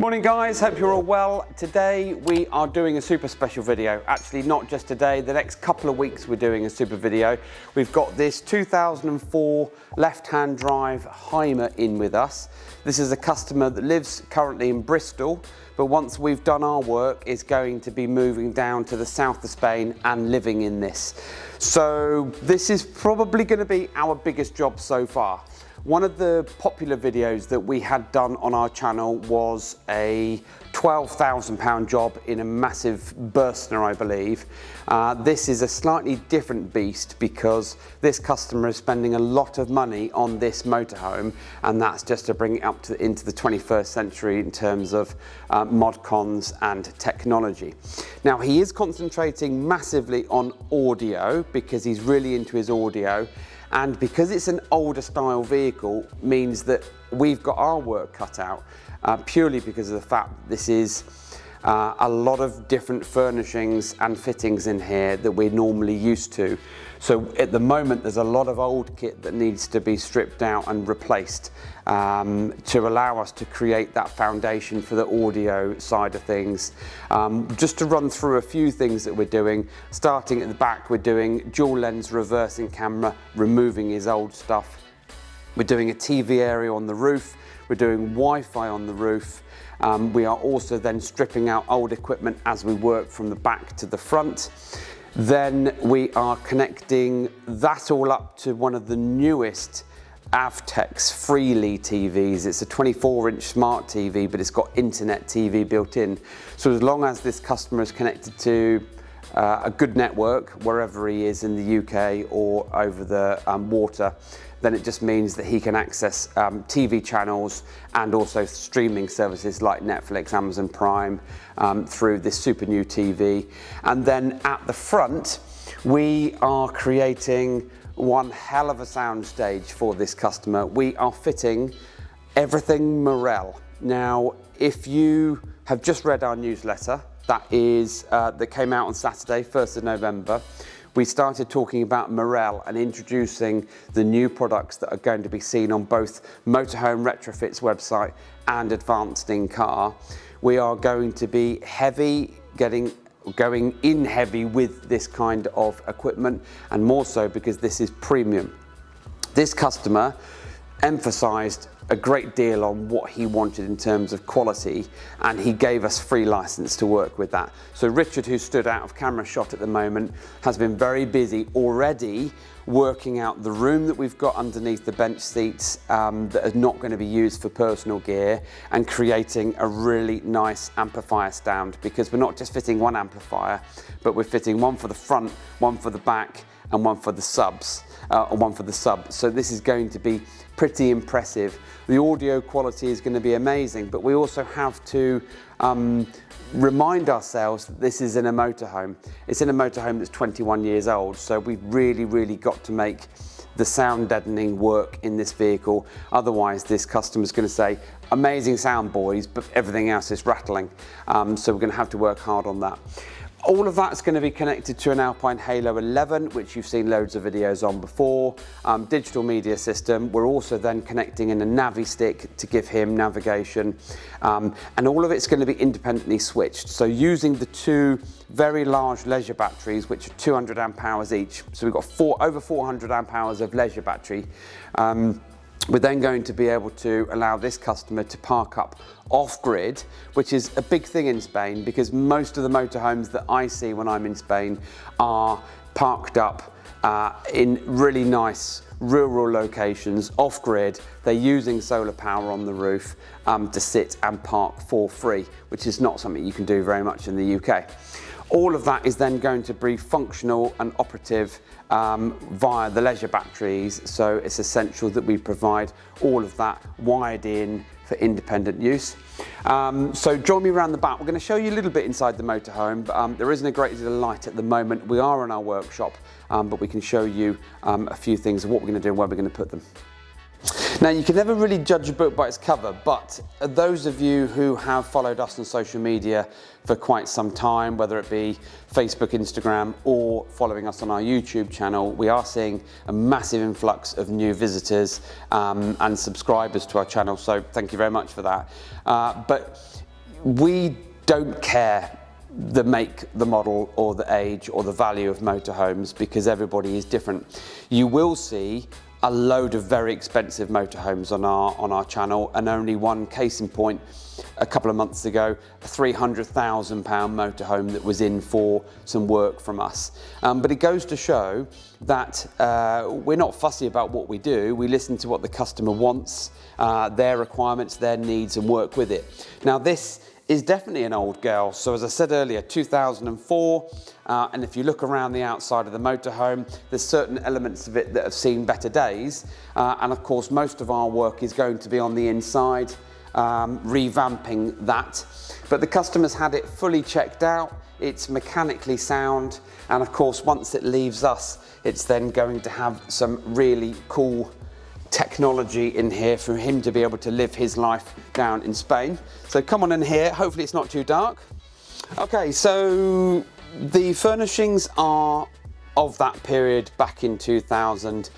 Morning guys, hope you're all well. Today we are doing a super special video. Actually not just today, the next couple of weeks we're doing a super video. We've got this 2004 left-hand drive Hymer in with us. This is a customer that lives currently in Bristol, but once we've done our work is going to be moving down to the south of Spain and living in this. So this is probably going to be our biggest job so far. One of the popular videos that we had done on our channel was a £12,000 job in a massive Burstner, I believe. This is a slightly different beast because this customer is spending a lot of money on this motorhome, and that's just to bring it up into the 21st century in terms of mod cons and technology. Now he is concentrating massively on audio because he's really into his audio. And because it's an older style vehicle means that we've got our work cut out purely because of the fact that this is a lot of different furnishings and fittings in here that we're normally used to. So at the moment there's a lot of old kit that needs to be stripped out and replaced to allow us to create that foundation for the audio side of things. Just to run through a few things that we're doing, starting at the back, we're doing dual lens reversing camera, removing his old stuff. We're doing a TV area on the roof, we're doing Wi-Fi on the roof. We are also then stripping out old equipment as we work from the back to the front. Then we are connecting that all up to one of the newest Avtex Freely TVs. It's a 24-inch smart TV, but it's got internet TV built in. So as long as this customer is connected to a good network, wherever he is in the UK or over the water, then it just means that he can access TV channels and also streaming services like Netflix, Amazon Prime through this super new TV. And then at the front, we are creating one hell of a sound stage for this customer. We are fitting everything Morel. Now, if you have just read our newsletter, that came out on Saturday, 1st of November, we started talking about Morel and introducing the new products that are going to be seen on both Motorhome Retrofit's website and Advanced in Car. We are going to be going in heavy with this kind of equipment, and more so because this is premium. This customer emphasized a great deal on what he wanted in terms of quality, and he gave us free license to work with that. So Richard, who stood out of camera shot at the moment, has been very busy already working out the room that we've got underneath the bench seats that are not going to be used for personal gear, and creating a really nice amplifier stand, because we're not just fitting one amplifier, but we're fitting one for the front, one for the back, and one for the subs, one for the sub. So this is going to be pretty impressive. The audio quality is going to be amazing, but we also have to remind ourselves that this is in a motorhome. It's in a motorhome that's 21 years old, so we've really got to make the sound deadening work in this vehicle. Otherwise, this customer's going to say, amazing sound boys, but everything else is rattling. So we're going to have to work hard on that. All of that's going to be connected to an Alpine Halo 11, which you've seen loads of videos on before. Digital media system. We're also then connecting in a Navi stick to give him navigation. And all of it's going to be independently switched. So using the two very large leisure batteries, which are 200 amp hours each. So we've got over 400 amp hours of leisure battery. We're then going to be able to allow this customer to park up off-grid, which is a big thing in Spain, because most of the motorhomes that I see when I'm in Spain are parked up in really nice rural locations, off-grid. They're using solar power on the roof to sit and park for free, which is not something you can do very much in the UK. All of that is then going to be functional and operative via the leisure batteries, so it's essential that we provide all of that wired in for independent use. So join me around the back. We're going to show you a little bit inside the motorhome, but there isn't a great deal of light at the moment. We are in our workshop, but we can show you a few things of what we're going to do and where we're going to put them. Now, you can never really judge a book by its cover, but those of you who have followed us on social media for quite some time, whether it be Facebook, Instagram, or following us on our YouTube channel, we are seeing a massive influx of new visitors and subscribers to our channel, so thank you very much for that. But we don't care the make, the model, or the age, or the value of motorhomes, because everybody is different. You will see a load of very expensive motorhomes on our channel, and only one case in point a couple of months ago, a £300,000 motorhome that was in for some work from us. But it goes to show that we're not fussy about what we do. We listen to what the customer wants, their requirements, their needs, and work with it. Now, this is definitely an old girl. So as I said earlier, 2004, and if you look around the outside of the motorhome, there's certain elements of it that have seen better days. And of course, most of our work is going to be on the inside, revamping that. But the customer's had it fully checked out, it's mechanically sound, and of course, once it leaves us, it's then going to have some really cool technology in here for him to be able to live his life down in Spain. So come on in here, hopefully it's not too dark. Okay, so the furnishings are of that period back in 2000,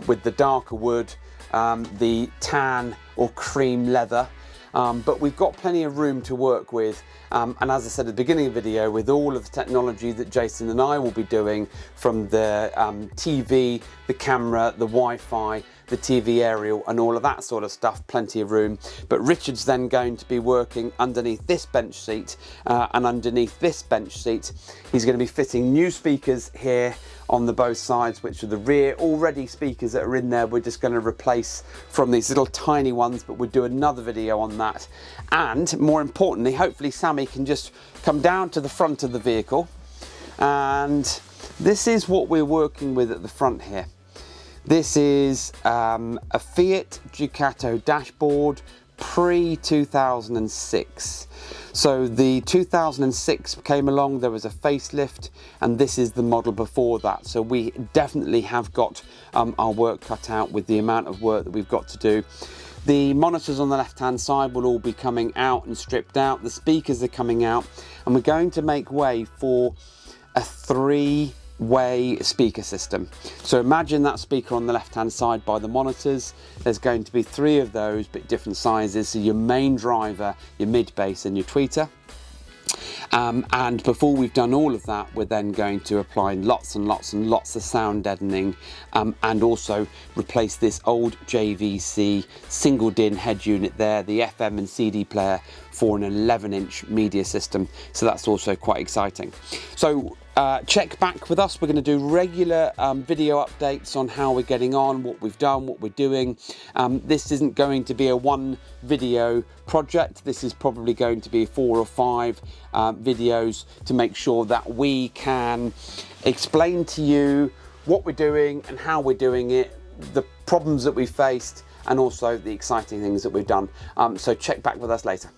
with the darker wood, the tan or cream leather, but we've got plenty of room to work with. And as I said at the beginning of the video, with all of the technology that Jason and I will be doing, from the TV, the camera, the Wi-Fi, the TV aerial, and all of that sort of stuff, plenty of room. But Richard's then going to be working underneath this bench seat, and underneath this bench seat, he's going to be fitting new speakers here on the both sides, which are the rear already speakers that are in there. We're just going to replace from these little tiny ones, but we'll do another video on that. And more importantly, hopefully Sammy can just come down to the front of the vehicle, and this is what we're working with at the front here. This is a Fiat Ducato dashboard pre-2006. So the 2006 came along, there was a facelift, and this is the model before that. So we definitely have got our work cut out with the amount of work that we've got to do. The monitors on the left-hand side will all be coming out and stripped out. The speakers are coming out, and we're going to make way for a three-way speaker system. So imagine that speaker on the left-hand side by the monitors. There's going to be three of those, but different sizes. So your main driver, your mid-bass, and your tweeter. And before we've done all of that, we're then going to apply lots and lots and lots of sound deadening, and also replace this old JVC single DIN head unit there, the FM and CD player, for an 11-inch media system. So that's also quite exciting. So check back with us. We're going to do regular video updates on how we're getting on, what we've done, what we're doing. This isn't going to be a one video project. This is probably going to be 4 or 5 videos to make sure that we can explain to you what we're doing and how we're doing it, the problems that we faced, and also the exciting things that we've done. So check back with us later.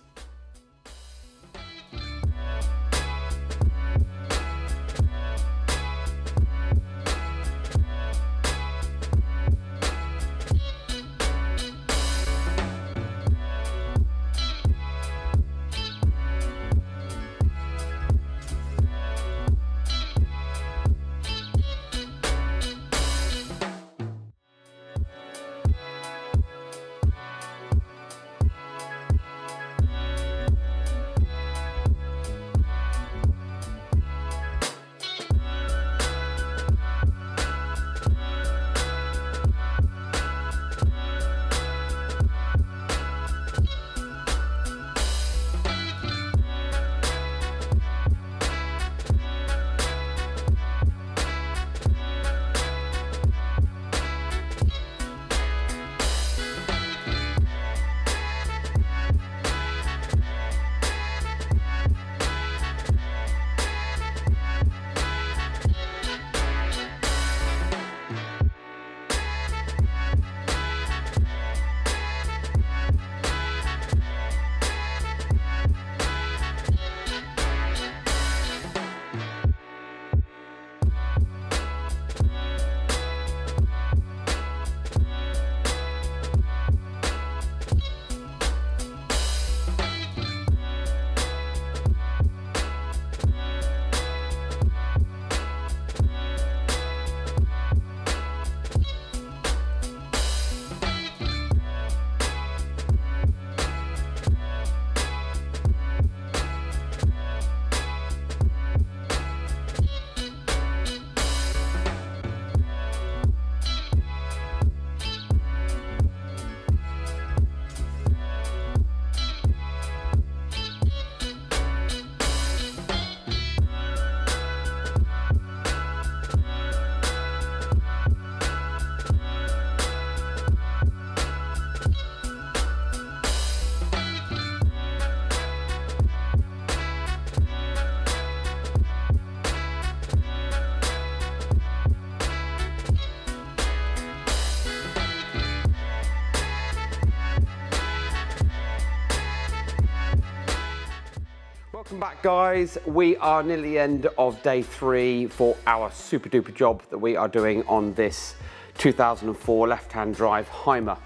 Welcome back, guys. We are nearly the end of day 3 for our super duper job that we are doing on this 2004 left-hand drive Hymer.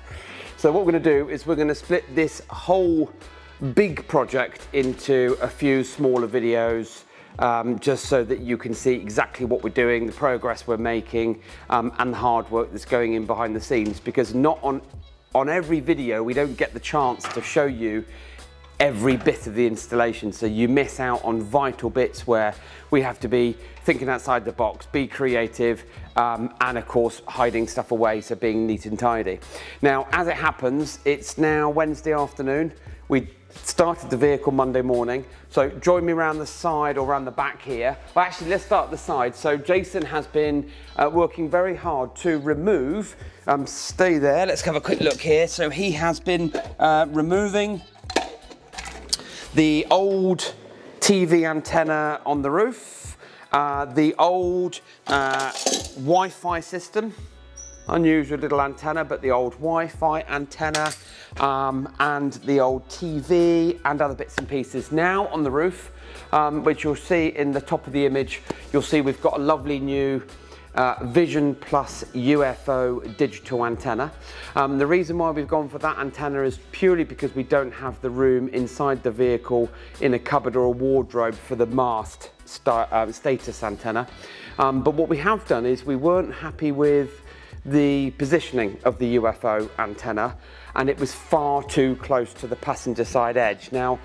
So what we're going to do is we're going to split this whole big project into a few smaller videos, just so that you can see exactly what we're doing, the progress we're making, and the hard work that's going in behind the scenes, because not on every video we don't get the chance to show you every bit of the installation, so you miss out on vital bits where we have to be thinking outside the box, be creative, and of course hiding stuff away, so being neat and tidy. Now, as it happens, it's now Wednesday afternoon. We started the vehicle Monday morning, so join me around the side or around the back here. Well, actually, let's start the side. So Jason has been working very hard to remove, stay there, let's have a quick look here. So he has been removing the old TV antenna on the roof, the old Wi-Fi system, unusual little antenna, but the old Wi-Fi antenna, and the old TV and other bits and pieces. Now on the roof, which you'll see in the top of the image, you'll see we've got a lovely new VisionPlus UFO digital antenna. The reason why we've gone for that antenna is purely because we don't have the room inside the vehicle in a cupboard or a wardrobe for the mast status antenna. But what we have done is we weren't happy with the positioning of the UFO antenna, and it was far too close to the passenger side edge. Now,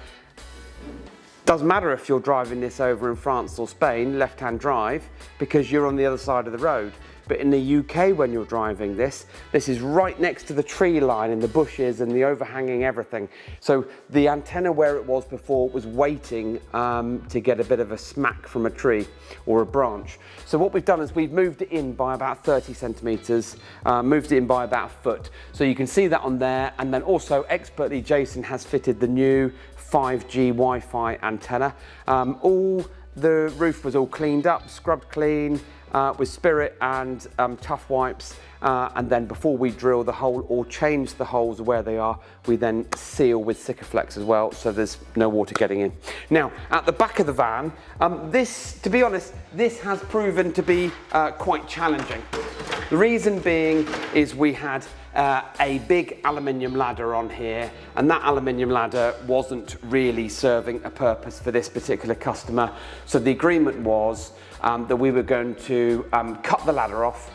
doesn't matter if you're driving this over in France or Spain, left-hand drive, because you're on the other side of the road. But in the UK, when you're driving this is right next to the tree line and the bushes and the overhanging everything. So the antenna where it was before was waiting to get a bit of a smack from a tree or a branch. So what we've done is we've moved it in by about 30 centimeters, moved it in by about a foot. So you can see that on there. And then also expertly, Jason has fitted the new 5G Wi-Fi antenna. The roof was all cleaned up, scrubbed clean with Spirit and tough wipes. And then before we drill the hole or change the holes where they are, we then seal with Sikaflex as well, so there's no water getting in. Now, at the back of the van, to be honest, this has proven to be quite challenging. The reason being is we had a big aluminium ladder on here, and that aluminium ladder wasn't really serving a purpose for this particular customer. So the agreement was that we were going to cut the ladder off,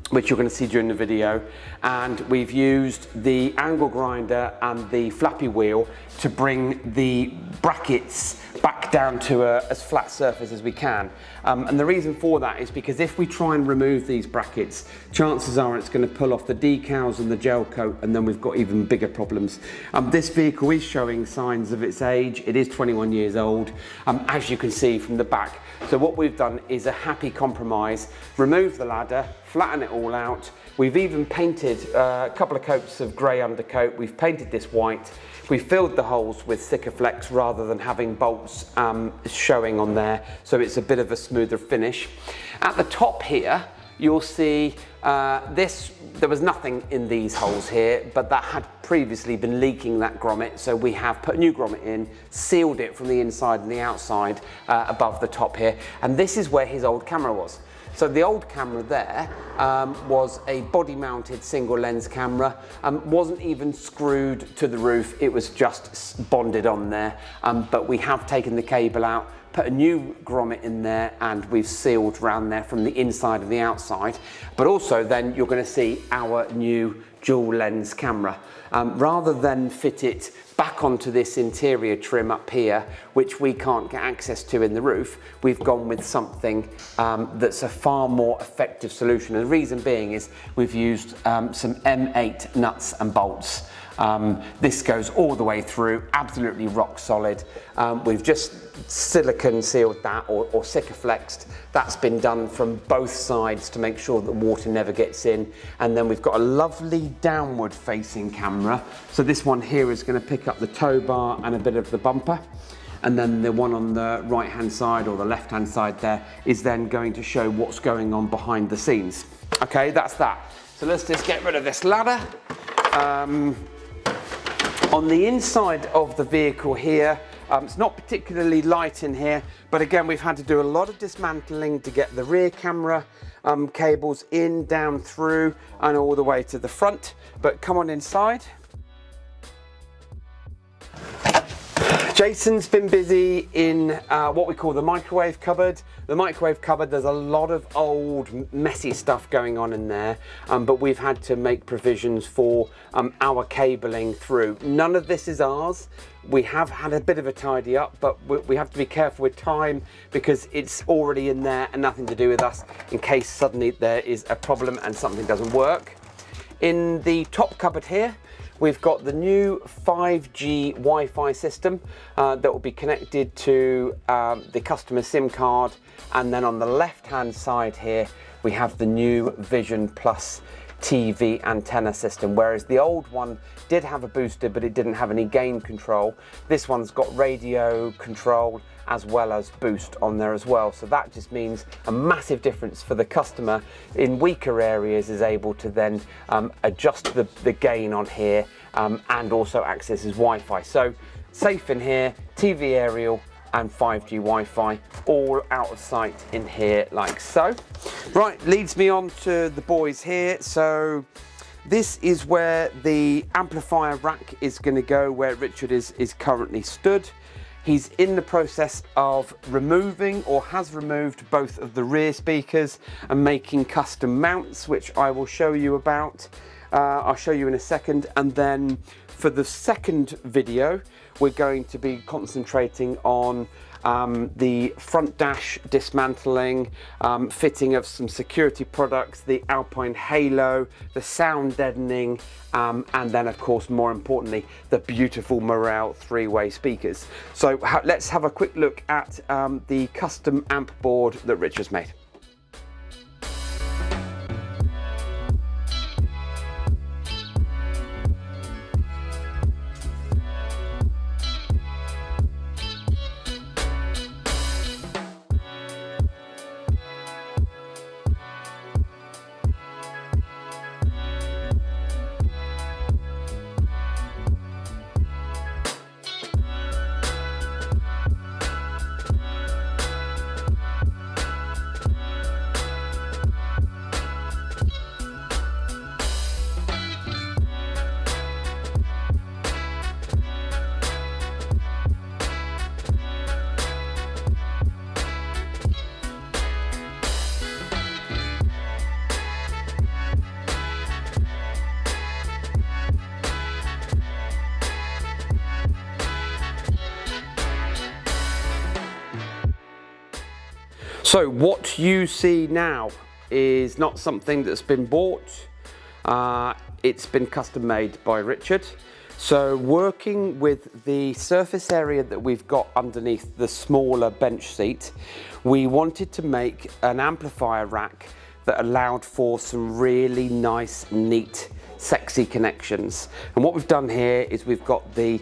which you're going to see during the video, and we've used the angle grinder and the flappy wheel to bring the brackets back down to as flat surface as we can. And the reason for that is because if we try and remove these brackets, chances are it's going to pull off the decals and the gel coat, and then we've got even bigger problems. This vehicle is showing signs of its age. It is 21 years old, as you can see from the back. So what we've done is a happy compromise, remove the ladder, flatten it all out. We've even painted a couple of coats of grey undercoat. We've painted this white. We filled the holes with Sikaflex rather than having bolts showing on there, so it's a bit of a smoother finish. At the top here, you'll see there was nothing in these holes here, but that had previously been leaking that grommet, so we have put a new grommet in, sealed it from the inside and the outside above the top here, and this is where his old camera was. So the old camera there was a body-mounted single lens camera, wasn't even screwed to the roof, it was just bonded on there, but we have taken the cable out, put a new grommet in there, and we've sealed around there from the inside and the outside. But also then you're going to see our new dual lens camera. Rather than fit it back onto this interior trim up here, which we can't get access to in the roof, we've gone with something that's a far more effective solution. And the reason being is we've used some M8 nuts and bolts. This goes all the way through, absolutely rock solid. We've just silicone sealed that or Sikaflexed. That's been done from both sides to make sure that water never gets in. And then we've got a lovely downward facing camera. So this one here is going to pick up the tow bar and a bit of the bumper. And then the one on the right hand side or the left hand side there is then going to show what's going on behind the scenes. Okay, that's that. So let's just get rid of this ladder. On the inside of the vehicle here, It's not particularly light in here, but again, we've had to do a lot of dismantling to get the rear camera cables in, down through, and all the way to the front. But come on inside. Jason's been busy in what we call the microwave cupboard. The microwave cupboard, there's a lot of old messy stuff going on in there, but we've had to make provisions for our cabling through. None of this is ours. We have had a bit of a tidy up, but we have to be careful with time because it's already in there and nothing to do with us in case suddenly there is a problem and something doesn't work. In the top cupboard here, we've got the new 5G Wi-Fi system that will be connected to the customer SIM card, and then on the left-hand side here, we have the new VisionPlus TV antenna system, whereas the old one did have a booster, but it didn't have any gain control. This one's got radio control as well as boost on there as well. So that just means a massive difference for the customer in weaker areas is able to then adjust the gain on here and also access his Wi-Fi. So safe in here, TV aerial and 5G Wi-Fi all out of sight in here like so. Right, leads me on to the boys here. So this is where the amplifier rack is going to go, where Richard is currently stood. He's in the process of removing, or has removed, both of the rear speakers and making custom mounts, which I will show you about. I'll show you in a second. And then for the second video, we're going to be concentrating on the front dash dismantling, fitting of some security products, the Alpine Halo, the sound deadening, and then of course, more importantly, the beautiful Morel 3-way speakers. So let's have a quick look at the custom amp board that Richard's made. So what you see now is not something that's been bought, it's been custom made by Richard. So working with the surface area that we've got underneath the smaller bench seat, we wanted to make an amplifier rack that allowed for some really nice, neat, sexy connections. And what we've done here is we've got the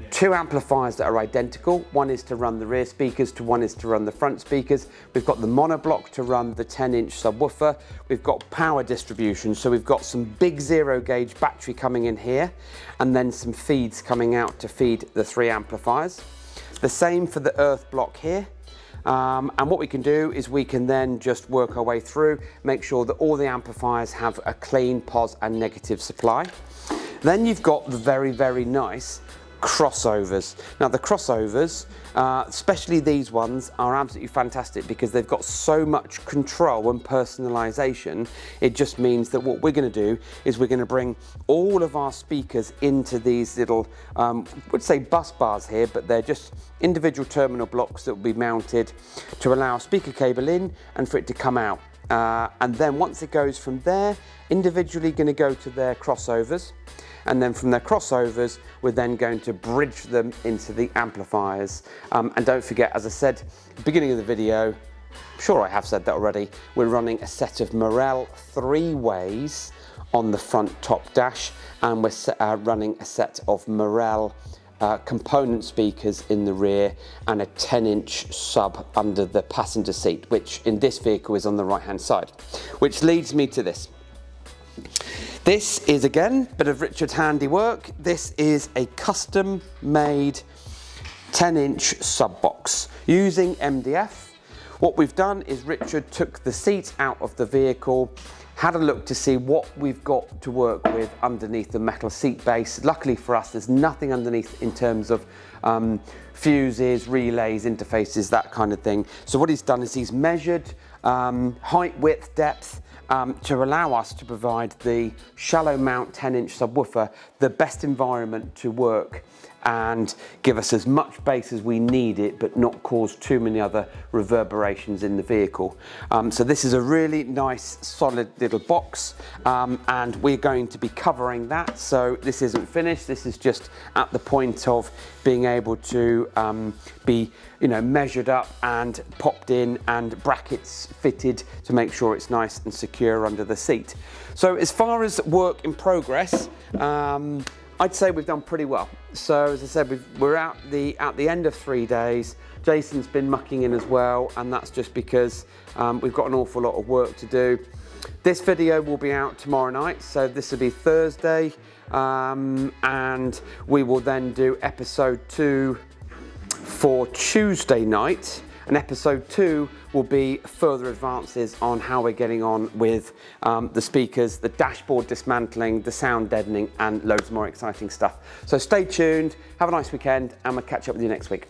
two amplifiers that are identical. One is to run the rear speakers, one is to run the front speakers. We've got the monoblock to run the 10-inch subwoofer. We've got power distribution, so we've got some big 0-gauge battery coming in here, and then some feeds coming out to feed the 3 amplifiers. The same for the earth block here. And what we can do is we can then just work our way through, make sure that all the amplifiers have a clean pos and negative supply. Then you've got the very, very nice crossovers. Now the crossovers, especially these ones, are absolutely fantastic because they've got so much control and personalization. It just means that what we're going to do is we're going to bring all of our speakers into these little, I would say bus bars here, but they're just individual terminal blocks that will be mounted to allow a speaker cable in and for it to come out. And then once it goes from there, individually going to go to their crossovers. And then from their crossovers, we're then going to bridge them into the amplifiers. And don't forget, as I said at the beginning of the video, I'm sure I have said that already, we're running a set of Morel 3-ways on the front top dash, and we're running a set of Morel component speakers in the rear and a 10-inch sub under the passenger seat, which in this vehicle is on the right-hand side. Which leads me to this. This is, again, a bit of Richard's handiwork. This is a custom-made 10-inch sub box using MDF. What we've done is Richard took the seat out of the vehicle, had a look to see what we've got to work with underneath the metal seat base. Luckily for us, there's nothing underneath in terms of fuses, relays, interfaces, that kind of thing. So what he's done is he's measured height, width, depth to allow us to provide the shallow mount 10-inch subwoofer the best environment to work and give us as much bass as we need it, but not cause too many other reverberations in the vehicle. So this is a really nice solid little box, and we're going to be covering that. So this isn't finished, this is just at the point of being able to be measured up and popped in and brackets fitted to make sure it's nice and secure under the seat. So as far as work in progress, I'd say we've done pretty well. So as I said, we're at the end of 3 days. Jason's been mucking in as well, and that's just because we've got an awful lot of work to do. This video will be out tomorrow night, so this will be Thursday, and we will then do episode 2 for Tuesday night. And episode 2 will be further advances on how we're getting on with the speakers, the dashboard dismantling, the sound deadening, and loads more exciting stuff. So stay tuned, have a nice weekend, and we'll catch up with you next week.